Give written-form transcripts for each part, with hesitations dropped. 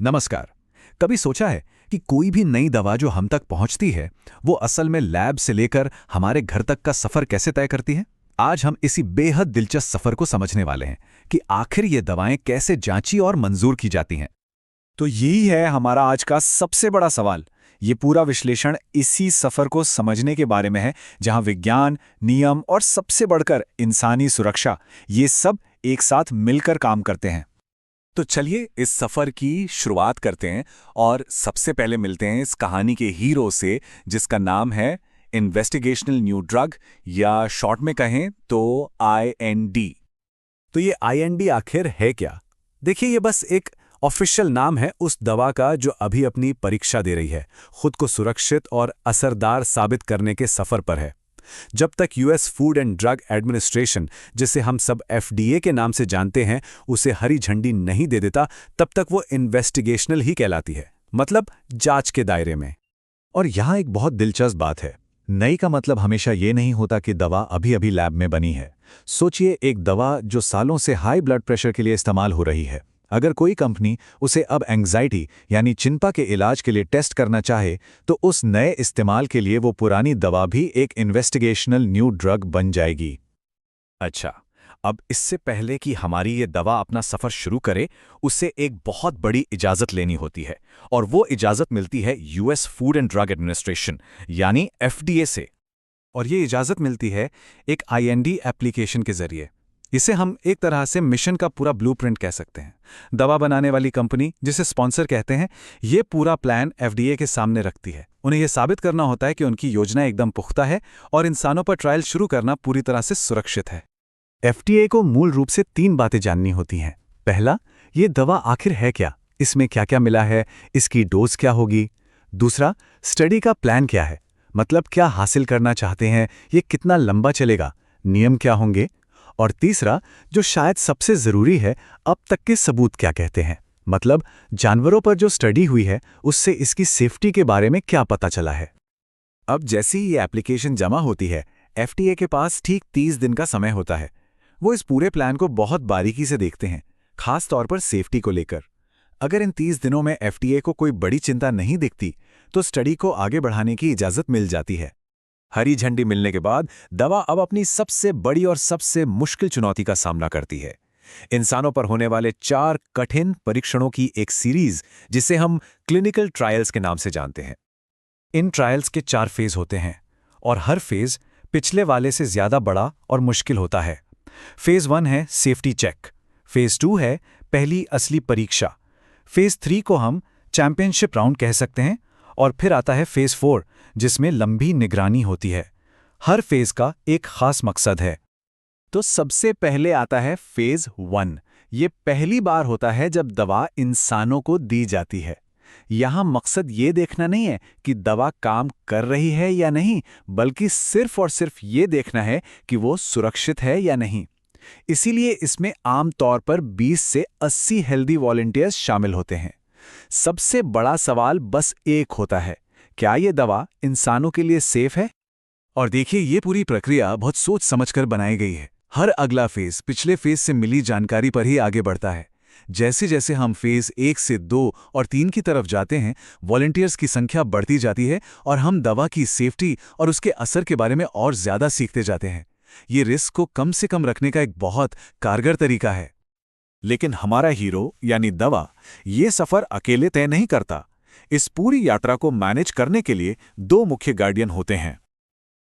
नमस्कार। कभी सोचा है कि कोई भी नई दवा जो हम तक पहुंचती है वो असल में लैब से लेकर हमारे घर तक का सफर कैसे तय करती है? आज हम इसी बेहद दिलचस्प सफर को समझने वाले हैं कि आखिर ये दवाएं कैसे जांची और मंजूर की जाती हैं। तो यही है हमारा आज का सबसे बड़ा सवाल। ये पूरा विश्लेषण इसी सफर को समझने के बारे में है, जहां विज्ञान, नियम और सबसे बढ़कर इंसानी सुरक्षा, ये सब एक साथ मिलकर काम करते हैं। तो चलिए इस सफर की शुरुआत करते हैं और सबसे पहले मिलते हैं इस कहानी के हीरो से, जिसका नाम है इन्वेस्टिगेशनल न्यू ड्रग, या शॉर्ट में कहें तो IND। तो ये IND आखिर है क्या? देखिए, ये बस एक ऑफिशियल नाम है उस दवा का जो अभी अपनी परीक्षा दे रही है, खुद को सुरक्षित और असरदार साबित करने के सफर पर है। जब तक US food and drug administration, जिसे हम सब FDA के नाम से जानते हैं, उसे हरी झंडी नहीं दे देता, तब तक वो इन्वेस्टिगेशनल ही कहलाती है, मतलब जांच के दायरे में। और यहाँ एक बहुत दिलचस्प बात है। नई का मतलब हमेशा ये नहीं होता कि दवा अभी अभी लैब में बनी है। सोचिए, एक दवा जो सालों से हाई ब्लड प्रेशर के लिए इस्तेमाल हो रही है, अगर कोई कंपनी उसे अब एंग्जाइटी यानी चिंता के इलाज के लिए टेस्ट करना चाहे, तो उस नए इस्तेमाल के लिए वो पुरानी दवा भी एक इन्वेस्टिगेशनल न्यू ड्रग बन जाएगी। अच्छा, अब इससे पहले कि हमारी ये दवा अपना सफर शुरू करे, उससे एक बहुत बड़ी इजाज़त लेनी होती है, और वो इजाज़त मिलती है US food and drug administration यानी FDA से। और ये इजाज़त मिलती है एक IND एप्लीकेशन के जरिए। इसे हम एक तरह से मिशन का पूरा ब्लूप्रिंट कह सकते हैं। दवा बनाने वाली कंपनी, जिसे स्पॉन्सर कहते हैं, ये पूरा प्लान FDA के सामने रखती है। उन्हें यह साबित करना होता है कि उनकी योजना एकदम पुख्ता है और इंसानों पर ट्रायल शुरू करना पूरी तरह से सुरक्षित है। FDA को मूल रूप से 3 बातें जाननी होती हैं। पहला, ये दवा आखिर है क्या, इसमें क्या क्या मिला है, इसकी डोज क्या होगी। दूसरा, स्टडी का प्लान क्या है, मतलब क्या हासिल करना चाहते हैं, ये कितना लंबा चलेगा, नियम क्या होंगे। और तीसरा, जो शायद सबसे ज़रूरी है, अब तक के सबूत क्या कहते हैं, मतलब जानवरों पर जो स्टडी हुई है उससे इसकी सेफ्टी के बारे में क्या पता चला है। अब जैसे ही ये एप्लीकेशन जमा होती है, FDA के पास ठीक 30 दिन का समय होता है। वो इस पूरे प्लान को बहुत बारीकी से देखते हैं, खास तौर पर सेफ्टी को लेकर। अगर इन 30 दिनों में FDA को कोई बड़ी चिंता नहीं दिखती, तो स्टडी को आगे बढ़ाने की इजाज़त मिल जाती है। हरी झंडी मिलने के बाद दवा अब अपनी सबसे बड़ी और सबसे मुश्किल चुनौती का सामना करती है, इंसानों पर होने वाले 4 कठिन परीक्षणों की एक सीरीज, जिसे हम क्लिनिकल ट्रायल्स के नाम से जानते हैं। इन ट्रायल्स के 4 फेज होते हैं, और हर फेज पिछले वाले से ज्यादा बड़ा और मुश्किल होता है। फेज 1 है सेफ्टी चेक, फेज 2 है पहली असली परीक्षा, फेज 3 को हम चैंपियनशिप राउंड कह सकते हैं, और फिर आता है फेज 4, जिसमें लंबी निगरानी होती है। हर फेज का एक खास मकसद है। तो सबसे पहले आता है फेज 1। ये पहली बार होता है जब दवा इंसानों को दी जाती है। यहाँ मकसद ये देखना नहीं है कि दवा काम कर रही है या नहीं, बल्कि सिर्फ और सिर्फ ये देखना है कि वो सुरक्षित है या नहीं। इसीलिए इसमें आमतौर पर 20 से 80 हेल्दी वॉलंटियर्स शामिल होते हैं। सबसे बड़ा सवाल बस एक होता है, क्या ये दवा इंसानों के लिए सेफ है? और देखिए, ये पूरी प्रक्रिया बहुत सोच समझकर बनाई गई है। हर अगला फेज पिछले फेज से मिली जानकारी पर ही आगे बढ़ता है। जैसे जैसे हम फेज 1 से 2 और 3 की तरफ जाते हैं, वॉलंटियर्स की संख्या बढ़ती जाती है और हम दवा की सेफ्टी और उसके असर के बारे में और ज्यादा सीखते जाते हैं। ये रिस्क को कम से कम रखने का एक बहुत कारगर तरीका है। लेकिन हमारा हीरो यानी दवा ये सफर अकेले तय नहीं करता। इस पूरी यात्रा को मैनेज करने के लिए 2 मुख्य गार्डियन होते हैं।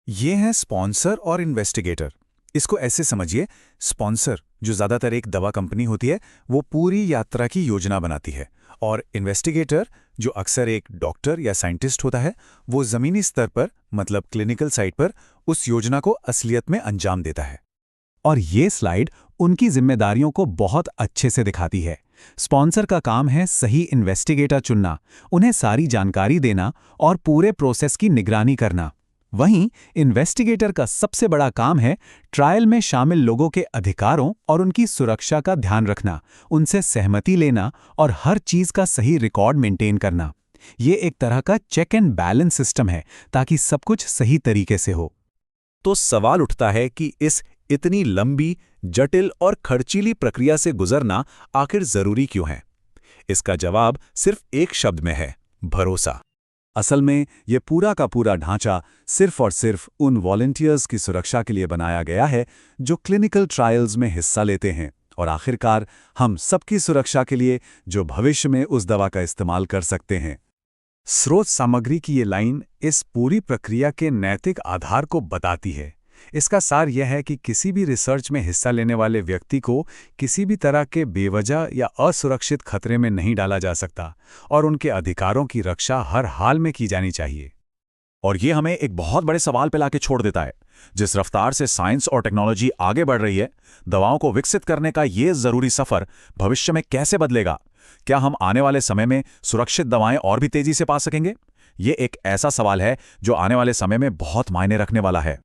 ये हैं स्पॉन्सर और इन्वेस्टिगेटर। इसको ऐसे समझिए, स्पॉन्सर, जो ज़्यादातर एक दवा कंपनी होती है, वो पूरी यात्रा की योजना बनाती है, और इन्वेस्टिगेटर, जो अक्सर एक डॉक्टर या साइंटिस्ट होता है, वो ज़मीनी स्तर पर, मतलब क्लिनिकल साइट पर, उस योजना को असलियत में अंजाम देता है। और ये स्लाइड उनकी जिम्मेदारियों को बहुत अच्छे से दिखाती है। स्पॉन्सर का काम है सही इन्वेस्टिगेटर चुनना, उन्हें सारी जानकारी देना और पूरे प्रोसेस की निगरानी करना। वहीं इन्वेस्टिगेटर का सबसे बड़ा काम है ट्रायल में शामिल लोगों के अधिकारों और उनकी सुरक्षा का ध्यान रखना, उनसे सहमति लेना और हर चीज का सही रिकॉर्ड मेंटेन करना। ये एक तरह का चेक एंड बैलेंस सिस्टम है, ताकि सब कुछ सही तरीके से हो। तो सवाल उठता है कि इस इतनी लंबी, जटिल और खर्चीली प्रक्रिया से गुजरना आखिर जरूरी क्यों है? इसका जवाब सिर्फ एक शब्द में है, भरोसा। असल में ये पूरा का पूरा ढांचा सिर्फ और सिर्फ उन वॉलंटियर्स की सुरक्षा के लिए बनाया गया है जो क्लिनिकल ट्रायल्स में हिस्सा लेते हैं, और आखिरकार हम सबकी सुरक्षा के लिए जो भविष्य में उस दवा का इस्तेमाल कर सकते हैं। स्रोत सामग्री की ये लाइन इस पूरी प्रक्रिया के नैतिक आधार को बताती है। इसका सार यह है कि किसी भी रिसर्च में हिस्सा लेने वाले व्यक्ति को किसी भी तरह के बेवजह या असुरक्षित खतरे में नहीं डाला जा सकता, और उनके अधिकारों की रक्षा हर हाल में की जानी चाहिए। और ये हमें एक बहुत बड़े सवाल पे लाके छोड़ देता है। जिस रफ्तार से साइंस और टेक्नोलॉजी आगे बढ़ रही है, दवाओं को विकसित करने का ये जरूरी सफर भविष्य में कैसे बदलेगा? क्या हम आने वाले समय में सुरक्षित दवाएं और भी तेजी से पा सकेंगे? ये एक ऐसा सवाल है जो आने वाले समय में बहुत मायने रखने वाला है।